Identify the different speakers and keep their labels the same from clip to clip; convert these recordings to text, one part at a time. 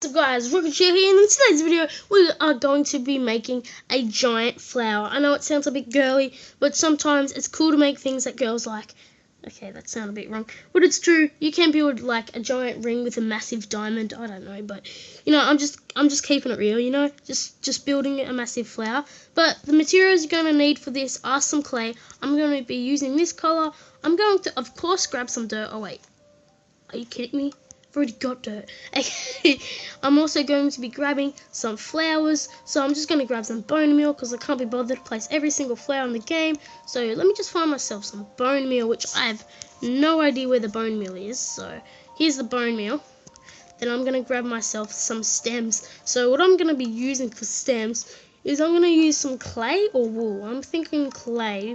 Speaker 1: So guys, Ricochet here, and in today's video we are going to be making a giant flower. I know it sounds a bit girly, but sometimes it's cool to make things that girls like. Okay, that sounded a bit wrong, but it's true. You can build like a giant ring with a massive diamond. I don't know, but you know, I'm just keeping it real. You know, just building a massive flower. But the materials you're gonna need for this are some clay. I'm gonna be using this color. I'm going to, of course, grab some dirt. Oh wait, are you kidding me? I've already got dirt. I'm also going to be grabbing some flowers, so I'm just going to grab some bone meal because I can't be bothered to place every single flower in the game. So let me just find myself some bone meal, which I have no idea where the bone meal is. So here's the bone meal. Then I'm going to grab myself some stems. So what I'm going to be using for stems is I'm going to use some clay or wool. I'm thinking clay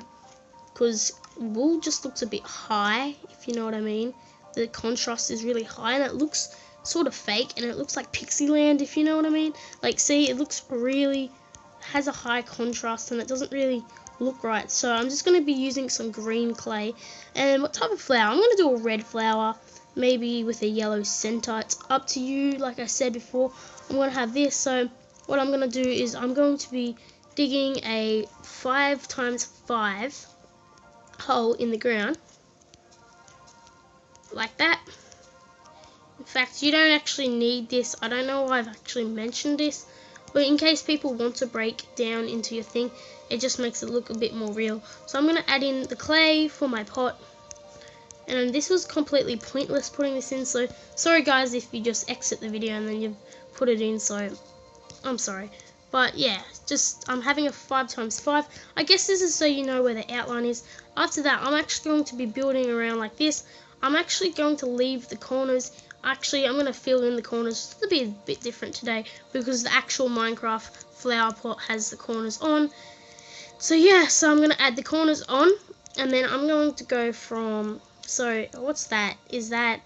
Speaker 1: because wool just looks a bit high, if you know what I mean. The contrast is really high and it looks sort of fake and it looks like Pixieland, if you know what I mean. Like, see, it looks really, has a high contrast and it doesn't really look right. So I'm just going to be using some green clay. And what type of flower? I'm going to do a red flower, maybe with a yellow center. It's up to you. Like I said before, I'm going to have this. So what I'm going to do is I'm going to be digging a 5x5 hole in the ground. Like that. In fact, you don't actually need this. I don't know why I've actually mentioned this, but in case people want to break down into your thing, it just makes it look a bit more real. So I'm going to add in the clay for my pot, and this was completely pointless putting this in, so sorry guys if you just exit the video and then you put it in, so I'm sorry. But yeah, just I'm having a 5x5. I guess this is so you know where the outline is. After that, I'm actually going to be building around like this. I'm actually going to leave the corners. Actually, I'm going to fill in the corners to be a bit different today because the actual Minecraft flower pot has the corners on. So yeah, so I'm going to add the corners on, and then I'm going to go from, so what's that? Is that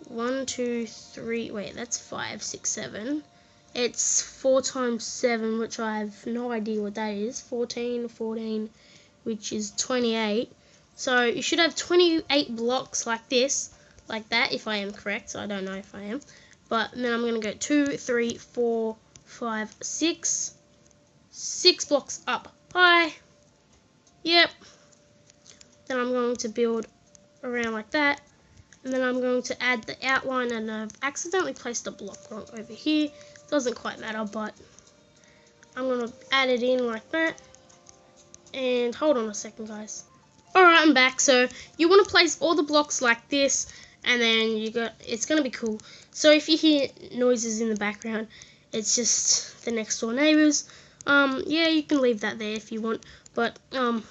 Speaker 1: 1, 2, 3, wait, that's 5, 6, 7. It's 4x7, which I have no idea what that is. 14, which is 28. So you should have 28 blocks like this, like that, if I am correct. So I don't know if I am. But then I'm going to go 2, 3, 4, 5, 6. 6 blocks up high. Yep. Then I'm going to build around like that. And then I'm going to add the outline, and I've accidentally placed a block wrong over here. Doesn't quite matter, but I'm going to add it in like that. And hold on a second, guys. Alright, I'm back. So you want to place all the blocks like this, and then it's going to be cool. So if you hear noises in the background, it's just the next door neighbors. Yeah, you can leave that there if you want, but I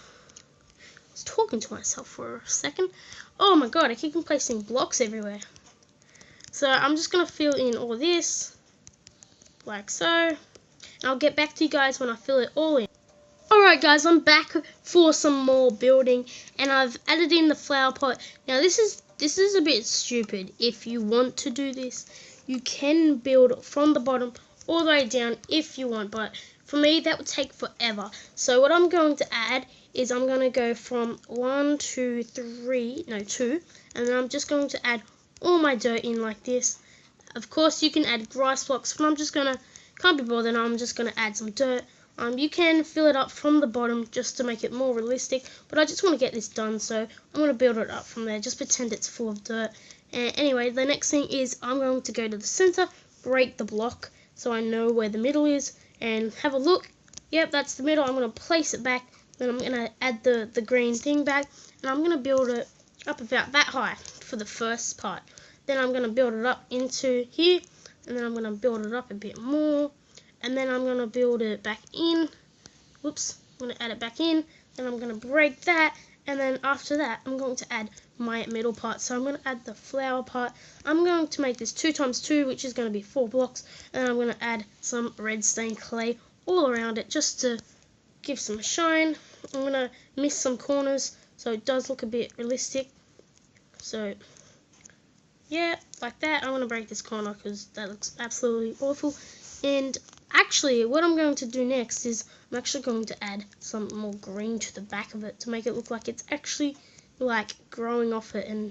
Speaker 1: was talking to myself for a second. Oh my god, I keep on placing blocks everywhere. So I'm just going to fill in all this like so, and I'll get back to you guys when I fill it all in. Alright guys, I'm back for some more building, and I've added in the flower pot. Now this is a bit stupid. If you want to do this, you can build from the bottom all the way down if you want, but for me that would take forever. So what I'm going to add is I'm going to go from 1, 2, 3, no 2, and then I'm just going to add all my dirt in like this. Of course you can add grass blocks, but I'm just going to, can't be bothered, I'm just going to add some dirt. You can fill it up from the bottom just to make it more realistic, but I just want to get this done, so I'm going to build it up from there. Just pretend it's full of dirt. And anyway, the next thing is I'm going to go to the center, break the block so I know where the middle is, and have a look. Yep, that's the middle. I'm going to place it back, then I'm going to add the green thing back, and I'm going to build it up about that high for the first part. Then I'm going to build it up into here, and then I'm going to build it up a bit more. And then I'm going to build it back in. Whoops, I'm going to add it back in. Then I'm going to break that. And then after that, I'm going to add my middle part. So I'm going to add the flower part. I'm going to make this 2x2, which is going to be 4 blocks. And then I'm going to add some red stained clay all around it just to give some shine. I'm going to miss some corners so it does look a bit realistic. So yeah, like that. I'm going to break this corner because that looks absolutely awful. And actually, what I'm going to do next is I'm actually going to add some more green to the back of it to make it look like it's actually like growing off it and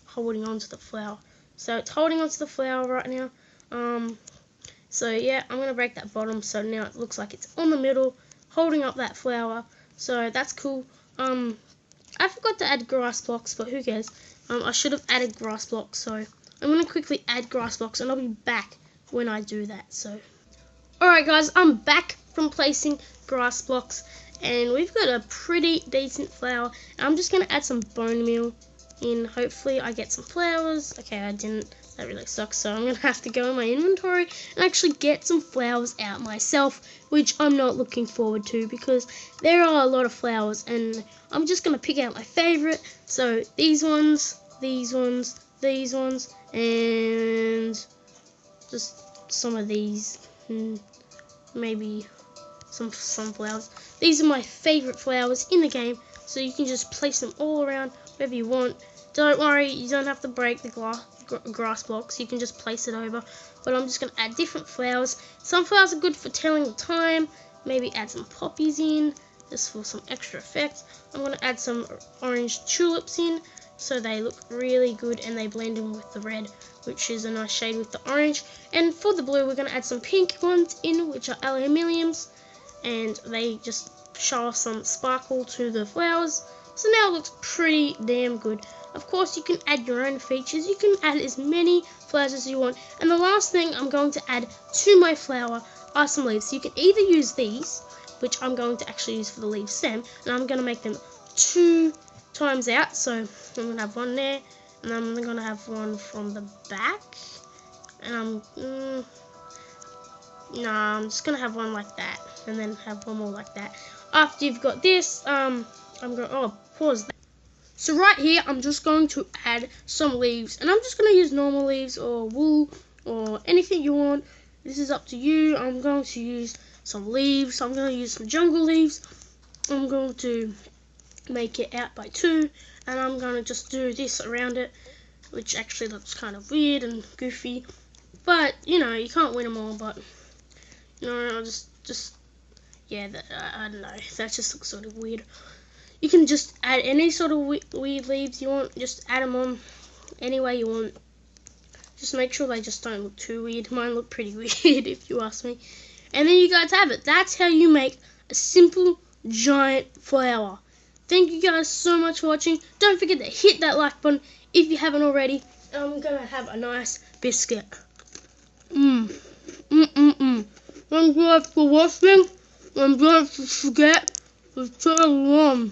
Speaker 1: holding on to the flower. So it's holding onto the flower right now. So yeah, I'm gonna break that bottom so now it looks like it's on the middle, holding up that flower. So that's cool. I forgot to add grass blocks, but who cares? I should have added grass blocks, so I'm gonna quickly add grass blocks, and I'll be back when I do that. So, alright guys, I'm back from placing grass blocks, and we've got a pretty decent flower. I'm just gonna add some bone meal in. Hopefully I get some flowers. Okay, I didn't. That really sucks. So I'm gonna have to go in my inventory and actually get some flowers out myself, which I'm not looking forward to because there are a lot of flowers, and I'm just gonna pick out my favorite. So these ones, these ones, these ones, and just some of these, maybe some sunflowers. These are my favorite flowers in the game, so you can just place them all around wherever you want. Don't worry, you don't have to break the grass blocks, you can just place it over. But I'm just going to add different flowers. Some flowers are good for telling the time. Maybe add some poppies in, just for some extra effect. I'm going to add some orange tulips in, so they look really good and they blend in with the red, which is a nice shade with the orange. And for the blue, we're going to add some pink ones in, which are aluminiums, and they just show off some sparkle to the flowers. So now it looks pretty damn good. Of course, you can add your own features. You can add as many flowers as you want. And the last thing I'm going to add to my flower are some leaves. So you can either use these, which I'm going to actually use for the leaf stem, and I'm going to make them 2 times out. So I'm going to have one there, and I'm going to have one from the back. And I'm just going to have one like that, and then have one more like that. After you've got this, I'm going to, pause that. So right here, I'm just going to add some leaves, and I'm just going to use normal leaves or wool or anything you want. This is up to you. I'm going to use some leaves. I'm going to use some jungle leaves. I'm going to make it out by 2, and I'm going to just do this around it, which actually looks kind of weird and goofy. But, you know, you can't win them all, but, you know, I'll yeah, I don't know. That just looks sort of weird. You can just add any sort of weird leaves you want. Just add them on any way you want. Just make sure they just don't look too weird. Mine look pretty weird if you ask me. And then you guys have it. That's how you make a simple giant flower. Thank you guys so much for watching. Don't forget to hit that like button if you haven't already. I'm going to have a nice biscuit. Thank you guys for watching. And don't forget to turn on.